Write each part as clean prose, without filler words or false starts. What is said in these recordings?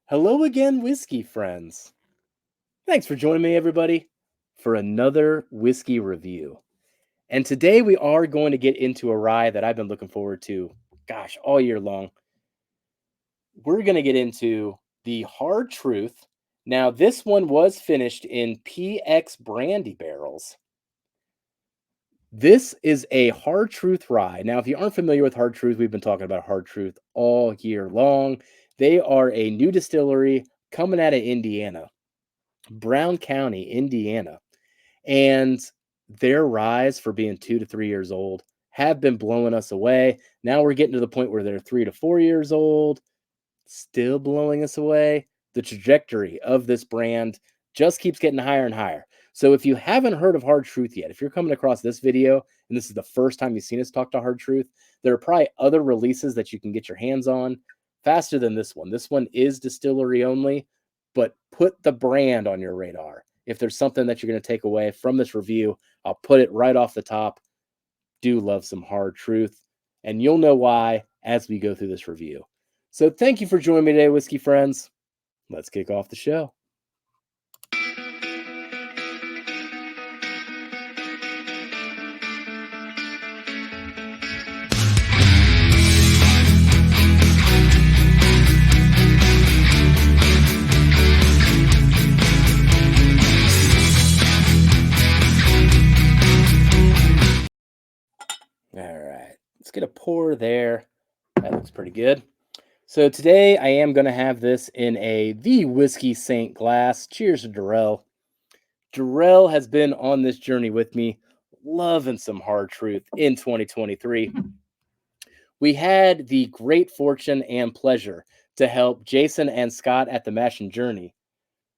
Hello again, whiskey friends. Thanks for joining me, everybody, for another whiskey review. And today we are going to get into a rye that I've been looking forward to, gosh, all year long. We're going to get into the Hard Truth. Now, this one was finished in PX Brandy barrels. This is a Hard Truth rye. Now, if you aren't familiar with Hard Truth, we've been talking about Hard Truth all year long. They are a new distillery coming out of Indiana. Brown County, Indiana. And their rise for being 2 to 3 years old have been blowing us away. Now we're getting to the point where they're 3 to 4 years old, still blowing us away. The trajectory of this brand just keeps getting higher and higher. So if you haven't heard of Hard Truth yet, if you're coming across this video and this is the first time you've seen us talk to Hard Truth, there are probably other releases that you can get your hands on faster than this one. This one is distillery only, but put the brand on your radar. If there's something that you're going to take away from this review, I'll put it right off the top. Do love some Hard Truth, and you'll know why as we go through this review. So thank you for joining me today, whiskey friends. Let's kick off the show. All right, let's get a pour there. That looks pretty good. So today I am going to have this in the Whiskey Saint glass. Cheers to Durrell. Durrell has been on this journey with me, loving some Hard Truth in 2023. We had the great fortune and pleasure to help Jason and Scott at the Mash and Journey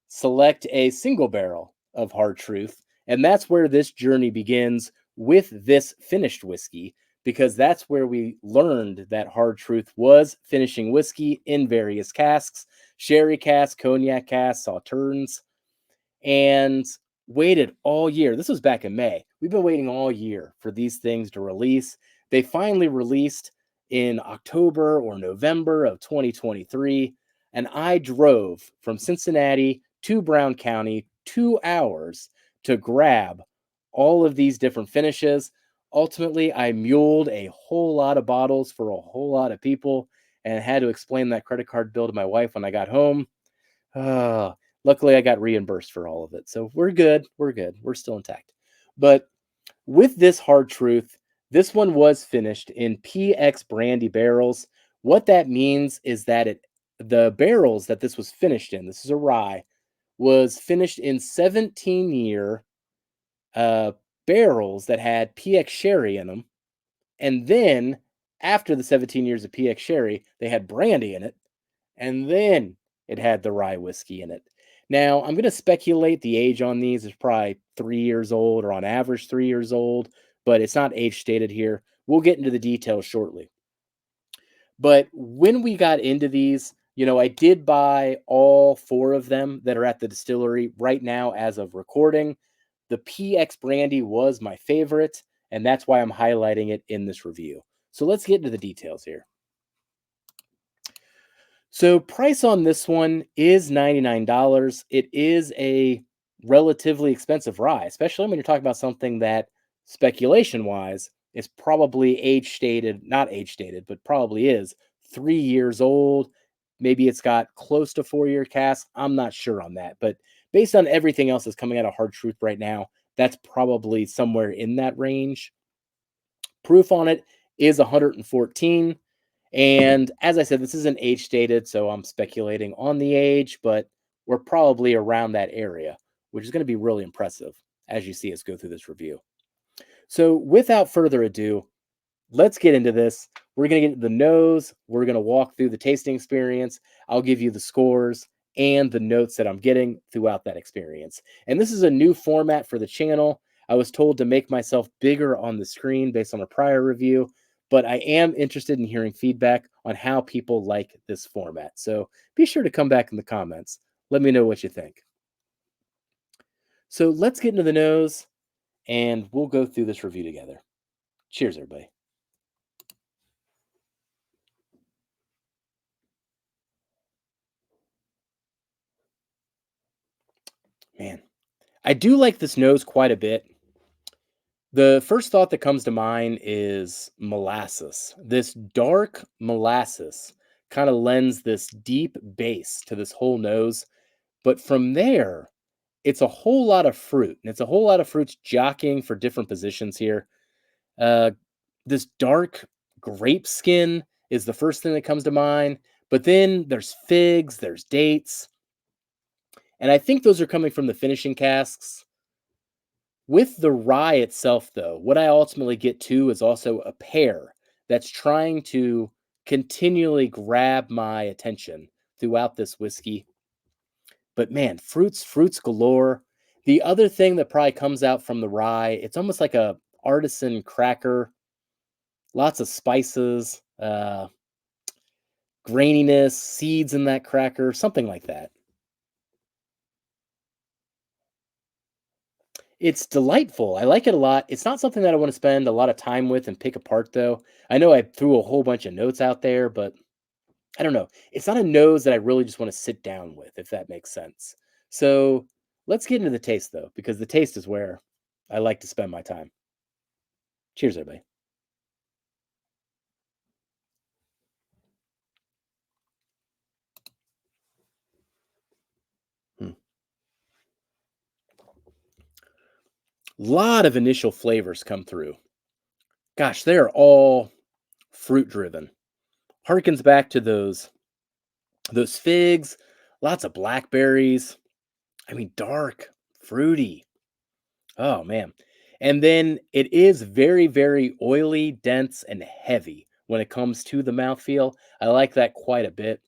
select a single barrel of Hard Truth. And that's where this journey begins with this finished whiskey, because that's where we learned that Hard Truth was finishing whiskey in various casks, sherry casks, cognac casks, sauternes, and waited all year. This was back in May. We've been waiting all year for these things to release. They finally released in October or November of 2023. And I drove from Cincinnati to Brown County 2 hours to grab all of these different finishes. Ultimately, I muled a whole lot of bottles for a whole lot of people and had to explain that credit card bill to my wife when I got home. Luckily, I got reimbursed for all of it. So we're good. We're good. We're still intact. But with this Hard Truth, this one was finished in PX Brandy barrels. What that means is that the barrels that this was finished in, this is a rye, was finished in 17-year uh, barrels that had PX sherry in them. And then after the 17 years of PX sherry, they had brandy in it. And then it had the rye whiskey in it. Now, I'm going to speculate the age on these is probably 3 years old, or on average 3 years old, but it's not age stated here. We'll get into the details shortly. But when we got into these, I did buy all four of them that are at the distillery right now as of recording. The PX Brandy was my favorite, and that's why I'm highlighting it in this review. So let's get into the details here. So price on this one is $99. It is a relatively expensive rye, especially when you're talking about something that speculation wise is probably age stated, not age stated, but probably is 3 years old. Maybe it's got close to 4 year cask. I'm not sure on that, but based on everything else that's coming out of Hard Truth right now, that's probably somewhere in that range. Proof on it is 114. And as I said, this isn't age stated, so I'm speculating on the age, but we're probably around that area, which is going to be really impressive as you see us go through this review. So without further ado, let's get into this. We're going to get into the nose. We're going to walk through the tasting experience. I'll give you the scores and the notes that I'm getting throughout that experience. And this is a new format for the channel. I was told to make myself bigger on the screen based on a prior review, but I am interested in hearing feedback on how people like this format. So be sure to come back in the comments. Let me know what you think. So let's get into the nose and we'll go through this review together. Cheers, everybody. Man, I do like this nose quite a bit. The first thought that comes to mind is molasses. This dark molasses kind of lends this deep bass to this whole nose. But from there, it's a whole lot of fruit. And it's a whole lot of fruits jockeying for different positions here. Uh, this dark grape skin is the first thing that comes to mind. But then there's figs, there's dates. And I think those are coming from the finishing casks. With the rye itself, though, what I ultimately get to is also a pear that's trying to continually grab my attention throughout this whiskey. But man, fruits galore. The other thing that probably comes out from the rye, it's almost like a artisan cracker, lots of spices, graininess, seeds in that cracker, something like that. It's delightful. I like it a lot. It's not something that I want to spend a lot of time with and pick apart, though. I know I threw a whole bunch of notes out there, but I don't know. It's not a nose that I really just want to sit down with, if that makes sense. So let's get into the taste, though, because the taste is where I like to spend my time. Cheers, everybody. Hmm. Lot of initial flavors come through. Gosh, they are all fruit driven. Harkens back to those figs, lots of blackberries. I mean, dark, fruity. Oh man. And then it is very, very oily, dense, and heavy when it comes to the mouthfeel. I like that quite a bit.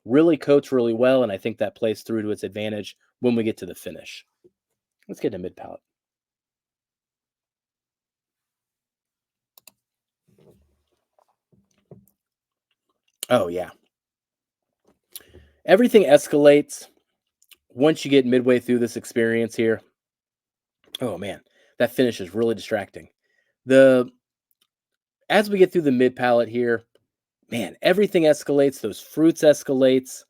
Really coats really well, and I think that plays through to its advantage when we get to the finish. Let's get to mid palate. Oh yeah. Everything escalates once you get midway through this experience here. Oh man, that finish is really distracting. The As we get through the mid palate here, man, everything escalates, those fruits escalates.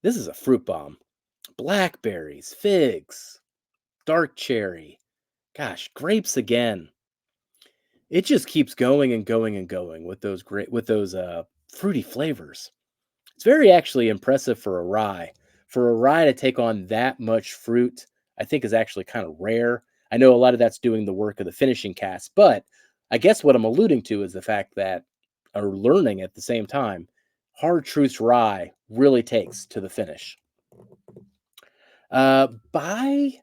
This is a fruit bomb. Blackberries, figs, dark cherry. Gosh, grapes again. It just keeps going and going and going with those great with those fruity flavors. It's very actually impressive for a rye. For a rye to take on that much fruit, I think is actually kind of rare. I know a lot of that's doing the work of the finishing cast, but I guess what I'm alluding to is the fact that, or learning at the same time, hard truths rye really takes to the finish. By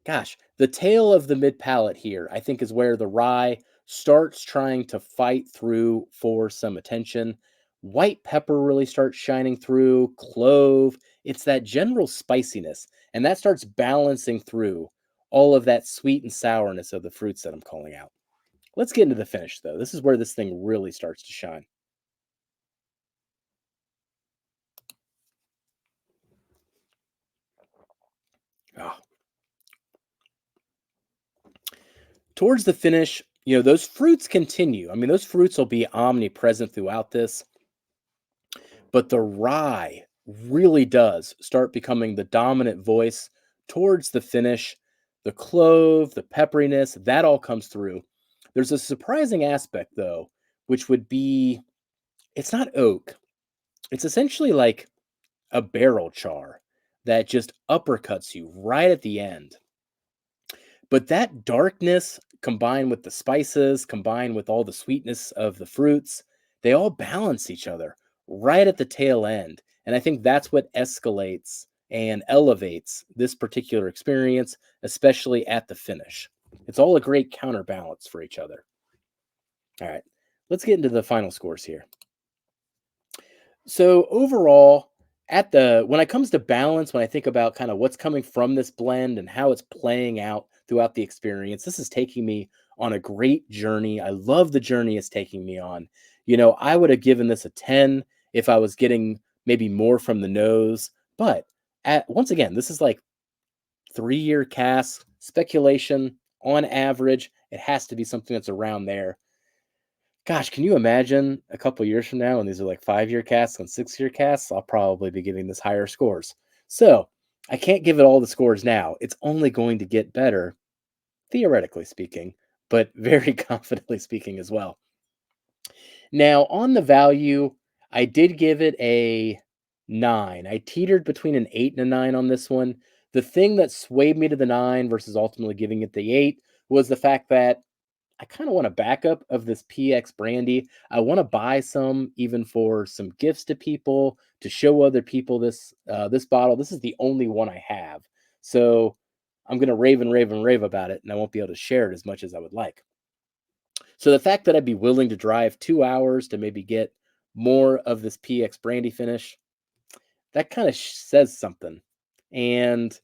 Gosh, the tail of the mid palate here, I think, is where the rye starts trying to fight through for some attention. White pepper really starts shining through, clove. It's that general spiciness, and that starts balancing through all of that sweet and sourness of the fruits that I'm calling out. Let's get into the finish, though. This is where this thing really starts to shine. Oh, towards the finish, those fruits continue. I mean, those fruits will be omnipresent throughout this. But the rye really does start becoming the dominant voice towards the finish. The clove, the pepperiness, that all comes through. There's a surprising aspect, though, which would be it's not oak. It's essentially like a barrel char that just uppercuts you right at the end. But that darkness combined with the spices, combined with all the sweetness of the fruits, they all balance each other right at the tail end. And I think that's what escalates and elevates this particular experience, especially at the finish. It's all a great counterbalance for each other. All right, let's get into the final scores here. So overall, at the when it comes to balance, when I think about kind of what's coming from this blend and how it's playing out throughout the experience, this is taking me on a great journey. I love the journey it's taking me on. I would have given this a 10 if I was getting maybe more from the nose. But at once again, this is like 3-year cast speculation on average. It has to be something that's around there. Gosh, can you imagine a couple years from now, and these are like 5-year casts and 6-year casts? I'll probably be giving this higher scores. So I can't give it all the scores now. It's only going to get better, theoretically speaking, but very confidently speaking as well. Now, on the value, I did give it a 9. I teetered between an 8 and a 9 on this one. The thing that swayed me to the 9 versus ultimately giving it the 8 was the fact that I kind of want a backup of this PX Brandy. I want to buy some even for some gifts to people, to show other people this bottle. This is the only one I have. So I'm going to rave and rave and rave about it, and I won't be able to share it as much as I would like. So the fact that I'd be willing to drive 2 hours to maybe get more of this PX Brandy finish, that kind of says something. And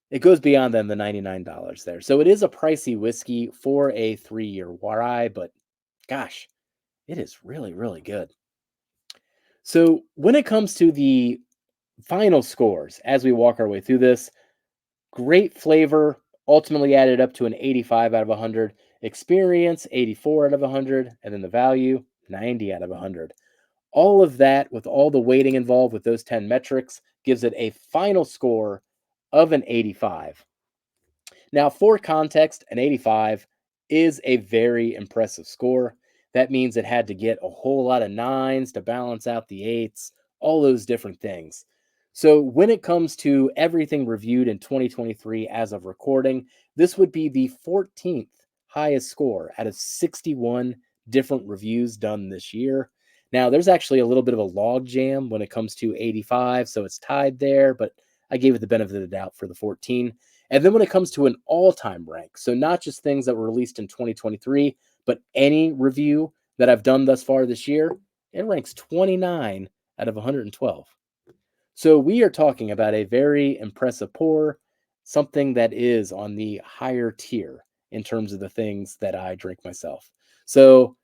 it goes beyond then the $99 there. So it is a pricey whiskey for a 3-year rye, but gosh, it is really, really good. So when it comes to the final scores, as we walk our way through this, great flavor, ultimately added up to an 85 out of 100. Experience, 84 out of 100. And then the value, 90 out of 100. All of that, with all the weighting involved with those 10 metrics, gives it a final score of an 85. Now, for context, an 85 is a very impressive score. That means it had to get a whole lot of 9s to balance out the 8s, all those different things. So when it comes to everything reviewed in 2023 as of recording, this would be the 14th highest score out of 61 different reviews done this year. Now, there's actually a little bit of a log jam when it comes to 85, so it's tied there, but I gave it the benefit of the doubt for the 14. And then when it comes to an all-time rank, so not just things that were released in 2023, but any review that I've done thus far this year, it ranks 29 out of 112. So we are talking about a very impressive pour, something that is on the higher tier in terms of the things that I drink myself. So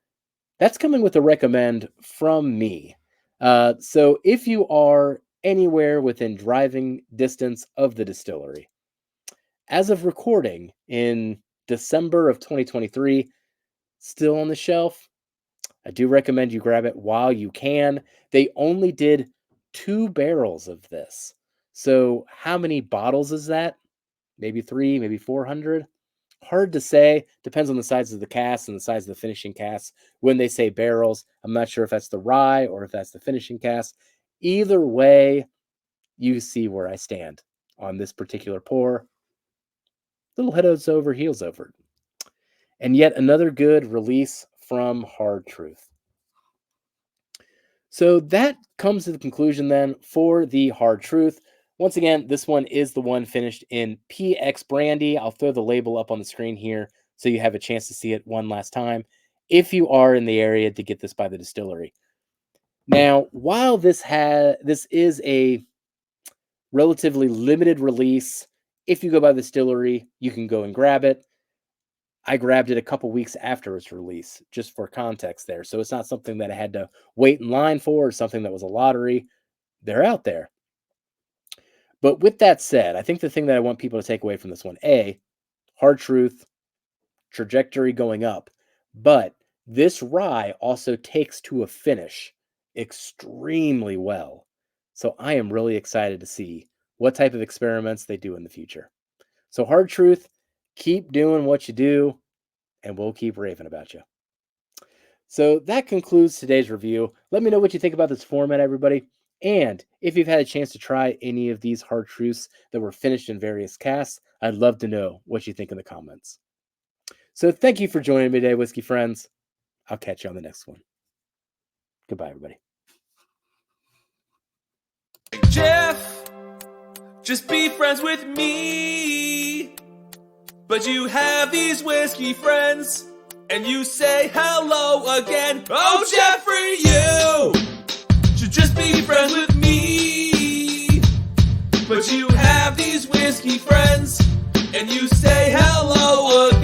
that's coming with a recommend from me. So if you are anywhere within driving distance of the distillery, as of recording in December of 2023, still on the shelf, I do recommend you grab it while you can. They only did 2 barrels of this. So how many bottles is that? Maybe 3, maybe 400? Hard to say. Depends on the size of the cask and the size of the finishing cask. When they say barrels, I'm not sure if that's the rye or if that's the finishing cask. Either way, you see where I stand on this particular pour. Little head over heels over. And yet another good release from Hard Truth. So that comes to the conclusion then for the Hard Truth. Once again, this one is the one finished in PX Brandy. I'll throw the label up on the screen here so you have a chance to see it one last time if you are in the area to get this by the distillery. Now, while this is a relatively limited release, if you go by the distillery, you can go and grab it. I grabbed it a couple weeks after its release, just for context there. So it's not something that I had to wait in line for or something that was a lottery. They're out there. But with that said, I think the thing that I want people to take away from this one, A, Hard Truth, trajectory going up. But this rye also takes to a finish extremely well. So I am really excited to see what type of experiments they do in the future. So Hard Truth, keep doing what you do, and we'll keep raving about you. So that concludes today's review. Let me know what you think about this format, everybody. And if you've had a chance to try any of these Hard Truths that were finished in various casks, I'd love to know what you think in the comments. So thank you for joining me today, whiskey friends. I'll catch you on the next one. Goodbye, everybody. Jeff, just be friends with me. But you have these whiskey friends, and you say hello again. Oh, Jeffrey, you should just be friends with me. But you have these whiskey friends, and you say hello again.